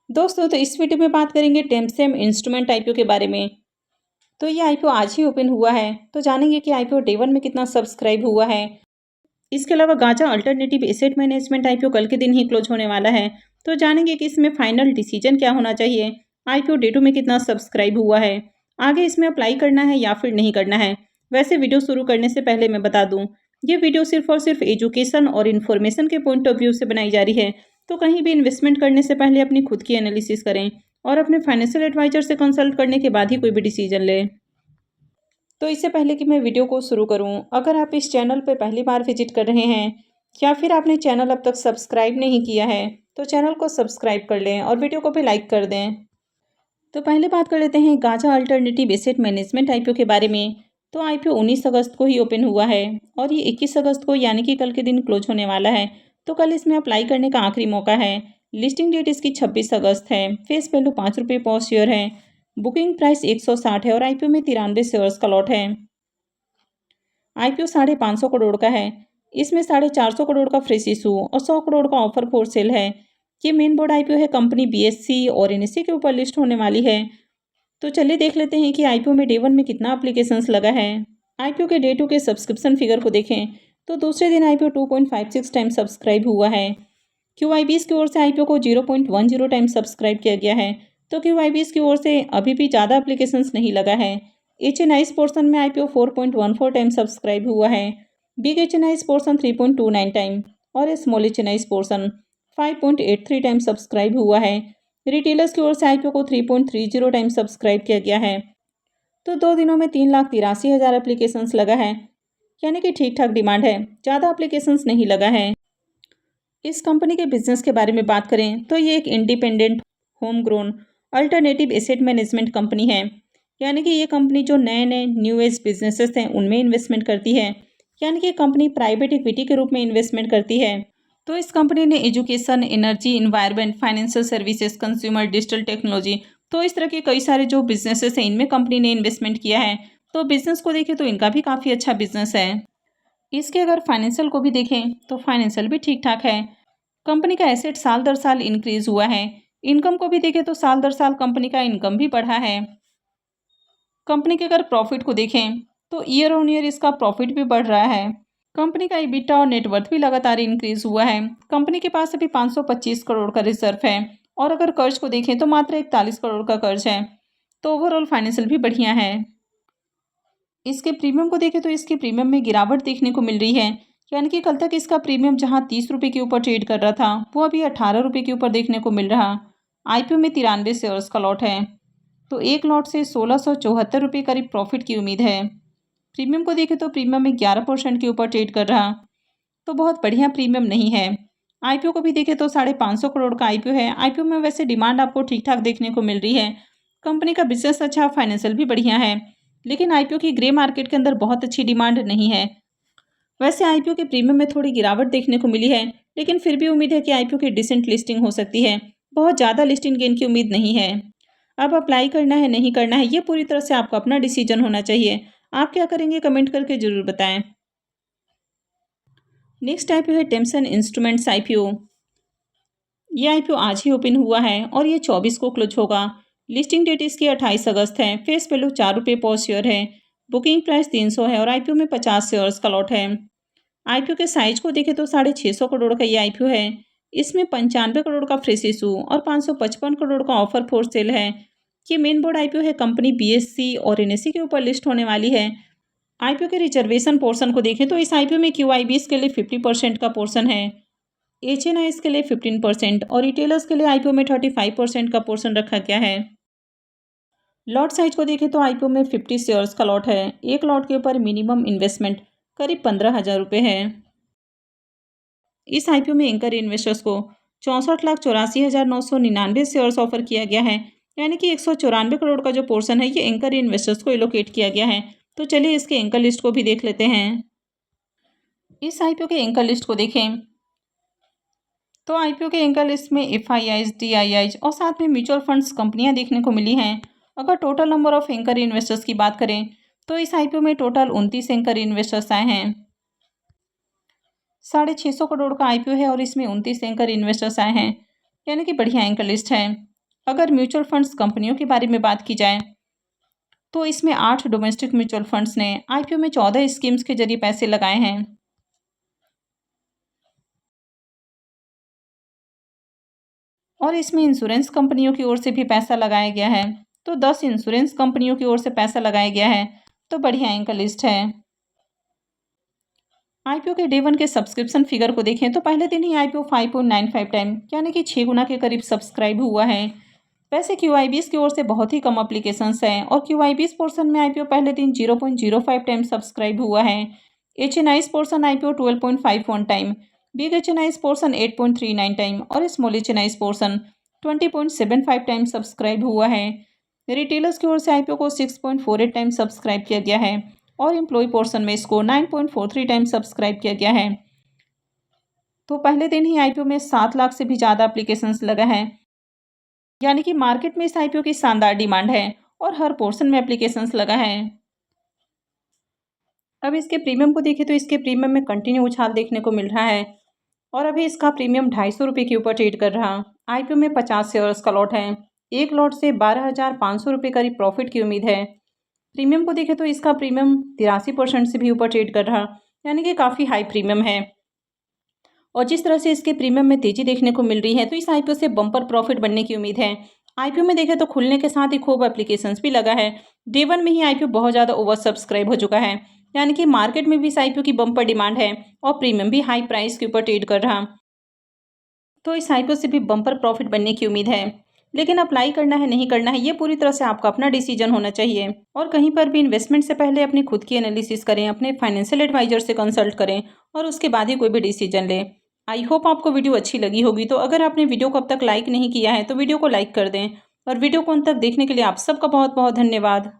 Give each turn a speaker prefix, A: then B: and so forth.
A: दोस्तों तो इस वीडियो में बात करेंगे टेम्सेम इंस्ट्रूमेंट आईपीओ के बारे में। तो ये आईपीओ आज ही ओपन हुआ है, तो जानेंगे कि आईपीओ डे 1 में कितना सब्सक्राइब हुआ है। इसके अलावा गांजा अल्टरनेटिव एसेट मैनेजमेंट आईपीओ कल के दिन ही क्लोज होने वाला है, तो जानेंगे कि इसमें फाइनल डिसीजन क्या होना चाहिए। आईपीओ डे 2 में कितना सब्सक्राइब हुआ है, आगे इसमें अप्लाई करना है या फिर नहीं करना है। वैसे वीडियो शुरू करने से पहले मैं बता दूं, ये वीडियो सिर्फ और सिर्फ एजुकेशन और इन्फॉर्मेशन के पॉइंट ऑफ व्यू से बनाई जा रही है। तो कहीं भी इन्वेस्टमेंट करने से पहले अपनी खुद की एनालिसिस करें और अपने फाइनेंशियल एडवाइजर से कंसल्ट करने के बाद ही कोई भी डिसीजन लें। तो इससे पहले कि मैं वीडियो को शुरू करूं, अगर आप इस चैनल पर पहली बार विजिट कर रहे हैं या फिर आपने चैनल अब तक सब्सक्राइब नहीं किया है, तो चैनल को सब्सक्राइब कर लें और वीडियो को भी लाइक कर दें। तो पहले बात कर लेते हैं गांजा अल्टरनेटिव एसेट मैनेजमेंट आईपीओ के बारे में। तो आईपीओ 19 अगस्त को ही ओपन हुआ है और ये 21 अगस्त को यानी कि कल के दिन क्लोज होने वाला है। तो कल इसमें अप्लाई करने का आखिरी मौका है। लिस्टिंग डेट इसकी 26 अगस्त है। फेस वैल्यू ₹5 पर शेयर है। बुकिंग प्राइस 160 है और आईपीओ में 93 शेयर्स का लॉट है। आईपीओ 550 करोड़ का है। इसमें 450 करोड़ का फ्रेश इशू और 100 करोड़ का ऑफर फॉर सेल है। ये मेन बोर्ड आईपीओ है। कंपनी बीएससी और एनएससी के ऊपर लिस्ट होने वाली है। तो चलिए देख लेते हैं कि आईपीओ में डे 1 में कितना एप्लीकेशंस लगा है। आईपीओ के डे 2 के सब्सक्रिप्शन फिगर को देखें तो दूसरे दिन आईपीओ 2.56 टाइम सब्सक्राइब हुआ है। क्यूआईबीएस की ओर से आईपीओ को 0.10 टाइम सब्सक्राइब किया गया है। तो क्यूआईबीएस की ओर से अभी भी ज़्यादा एप्लीकेशंस नहीं लगा है। एचएनआईस पोर्सन में आईपीओ 4.14 टाइम सब्सक्राइब हुआ है। बिग एचएनआईस पोर्सन 3.29 टाइम और small HNIs portion 5.83 time subscribe हुआ है। रिटेलर्स की ओर से आईपीओ को 3.30 टाइम सब्सक्राइब किया गया है। तो 2 दिनों में 3,83,000 एप्लीकेशंस लगा है, यानी कि ठीक ठाक डिमांड है, ज़्यादा एप्लीकेशंस नहीं लगा है। इस कंपनी के बिजनेस के बारे में बात करें तो ये एक independent home grown alternative asset management company है, यानी कि ये कंपनी जो नए नए न्यू एज बिजनेसेस हैं उनमें इन्वेस्टमेंट करती है, यानी कि कंपनी प्राइवेट इक्विटी के रूप में इन्वेस्टमेंट करती है। तो इस कंपनी ने education, energy, environment, financial services, consumer, digital technology, तो इस तरह के कई सारे जो बिजनेसेस हैं इनमें कंपनी ने इन्वेस्टमेंट किया है। तो बिजनेस को देखें तो इनका भी काफ़ी अच्छा बिजनेस है। इसके अगर फाइनेंशियल को भी देखें तो फाइनेंशियल भी ठीक ठाक है। कंपनी का एसेट साल दर साल इंक्रीज हुआ है। इनकम को भी देखें तो साल दर साल कंपनी का इनकम भी बढ़ा है। कंपनी के अगर प्रॉफिट को देखें तो ईयर ऑन ईयर इसका प्रॉफिट भी बढ़ रहा है। कंपनी का EBITDA और नेटवर्थ भी लगातार इंक्रीज हुआ है। कंपनी के पास अभी 525 करोड़ का रिजर्व है और अगर कर्ज को देखें तो मात्र 41 करोड़ का कर्ज है। तो ओवरऑल फाइनेंशियल भी बढ़िया है। इसके प्रीमियम को देखें तो इसके प्रीमियम में गिरावट देखने को मिल रही है, यानी कि कल तक इसका प्रीमियम जहां 30 रुपये के ऊपर ट्रेड कर रहा था वो अभी 18 रुपये के ऊपर देखने को मिल रहा। आईपीओ में 93 शेयर्स का लॉट है, तो एक लॉट से 1674 रुपये करीब प्रॉफिट की उम्मीद है। प्रीमियम को देखें तो प्रीमियम में 11% के ऊपर ट्रेड कर रहा, तो बहुत बढ़िया प्रीमियम नहीं है। आईपीओ को भी देखें तो 550 करोड़ का आईपीओ है। आईपीओ में वैसे डिमांड आपको ठीक ठाक देखने को मिल रही है। कंपनी का बिजनेस अच्छा, फाइनेंशियल भी बढ़िया है, लेकिन आईपीओ की ग्रे मार्केट के अंदर बहुत अच्छी डिमांड नहीं है। वैसे आईपीओ के प्रीमियम में थोड़ी गिरावट देखने को मिली है, लेकिन फिर भी उम्मीद है कि आईपीओ की डिसेंट लिस्टिंग हो सकती है। बहुत ज़्यादा लिस्टिंग गेन की उम्मीद नहीं है। अब अप्लाई करना है नहीं करना है ये पूरी तरह से आपका अपना डिसीजन होना चाहिए। आप क्या करेंगे कमेंट करके ज़रूर बताएं। नेक्स्ट आईपीओ है टेम्सन इंस्ट्रूमेंट्स आईपीओ। ये आईपीओ आज ही ओपन हुआ है और ये 24 को क्लोज होगा। लिस्टिंग डेट इसकी 28 अगस्त है। फेस वैल्यू ₹4 पर शेयर है। बुकिंग प्राइस 300 है और आईपीओ में 50 शेयर्स का लॉट है। आईपीओ के साइज को देखें तो 650 करोड़ का ये आईपीओ है। इसमें 95 करोड़ का फ्रेश इशू और 555 करोड़ का ऑफर फॉर सेल है। ये मेन बोर्ड आईपीओ है। कंपनी बीएससी और एनएससी के ऊपर लिस्ट होने वाली है। आईपीओ के रिजर्वेशन पोर्शन को देखें तो इस आईपीओ में क्यूआईबीएस के लिए 50% का पोर्शन है, एचएनआईएस के लिए 15% और रिटेलर्स के लिए आईपीओ में 35% का पोर्शन रखा गया है। लॉट साइज को देखें तो आईपीओ में 50 शेयर्स का लॉट है। एक लॉट के ऊपर मिनिमम इन्वेस्टमेंट करीब 15,000 रुपये है। इस आईपीओ में एंकर इन्वेस्टर्स को 64,84,999 शेयर्स ऑफर किया गया है, यानी कि 194 करोड़ का जो पोर्शन है ये एंकर इन्वेस्टर्स को एलोकेट किया गया है। तो चलिए इसके एंकर लिस्ट को भी देख लेते हैं। इस आईपीओ के एंकर लिस्ट को देखें तो आईपीओ के एंकर लिस्ट में एफआईआईज, डीआईआईज और साथ में म्यूचुअल फंड्स कंपनियां देखने को मिली हैं। अगर total number of anchor investors की बात करें तो इस आईपीओ में टोटल 29 एंकर इन्वेस्टर्स आए हैं। 650 करोड़ का आईपीओ है और इसमें 29 एंकर इन्वेस्टर्स आए हैं, यानी कि बढ़िया एंकर लिस्ट है। अगर म्यूचुअल फंड्स कंपनियों के बारे में बात की जाए तो इसमें 8 डोमेस्टिक म्यूचुअल फंड्स ने आईपीओ में 14 स्कीम्स के जरिए पैसे लगाए हैं। और इसमें इंश्योरेंस कंपनियों की ओर से भी पैसा लगाया गया है। तो 10 इंश्योरेंस कंपनियों की ओर से पैसा लगाया गया है। तो बढ़िया इनका लिस्ट है। आईपीओ के डे 1 के सब्सक्रिप्शन फिगर को देखें तो पहले दिन ही आईपीओ 5.95 टाइम यानी कि 6 गुना के करीब सब्सक्राइब हुआ है। वैसे क्यूआईबीएस की ओर से बहुत ही कम एप्लीकेशंस हैं और क्यूआईबीएस पोर्शन में आईपीओ पहले दिन 0.05 टाइम सब्सक्राइब हुआ है। HNIs portion IPO 12.51 time, big HNIs portion 8.39 time और small HNIs portion 20.75 time subscribe हुआ है। रिटेलर्स की ओर से आईपीओ को 6.48 टाइम सब्सक्राइब किया गया है और एम्प्लॉय पोर्शन में इसको 9.43 टाइम सब्सक्राइब किया गया है। तो पहले दिन ही आईपीओ में 7 लाख से भी ज़्यादा एप्लीकेशंस लगा है, यानी कि मार्केट में इस आईपीओ की शानदार डिमांड है और हर पोर्शन में एप्लीकेशंस लगा है। अब इसके प्रीमियम को देखें तो इसके प्रीमियम में कंटिन्यू उछाल देखने को मिल रहा है और अभी इसका प्रीमियम 250 रुपये के ऊपर ट्रेड कर रहा। आईपीओ में 50 शेयर्स का लॉट है। एक लॉट से 12,500 रुपये करीब प्रॉफिट की उम्मीद है। प्रीमियम को देखें तो इसका प्रीमियम 83% से भी ऊपर ट्रेड कर रहा, यानी कि काफ़ी हाई प्रीमियम है। और जिस तरह से इसके प्रीमियम में तेजी देखने को मिल रही है तो इस आईपीओ से बम्पर प्रॉफिट बनने की उम्मीद है। आईपीओ में देखें तो खुलने के साथ ही खूब एप्लीकेशंस भी लगा है। डे 1 में ही आईपीओ बहुत ज़्यादा ओवर सब्सक्राइब हो चुका है, यानी कि मार्केट में भी इस आईपीओ की बम्पर डिमांड है और प्रीमियम भी हाई प्राइस के ऊपर ट्रेड कर रहा। तो इस आईपीओ से भी बम्पर प्रॉफिट बनने की उम्मीद है। लेकिन अप्लाई करना है नहीं करना है ये पूरी तरह से आपका अपना डिसीजन होना चाहिए। और कहीं पर भी इन्वेस्टमेंट से पहले अपनी खुद की एनालिसिस करें, अपने फाइनेंशियल एडवाइजर से कंसल्ट करें और उसके बाद ही कोई भी डिसीजन लें। आई होप आपको वीडियो अच्छी लगी होगी। तो अगर आपने वीडियो को अब तक लाइक नहीं किया है तो वीडियो को लाइक कर दें और वीडियो को अंत तक देखने के लिए आप सबका बहुत बहुत धन्यवाद।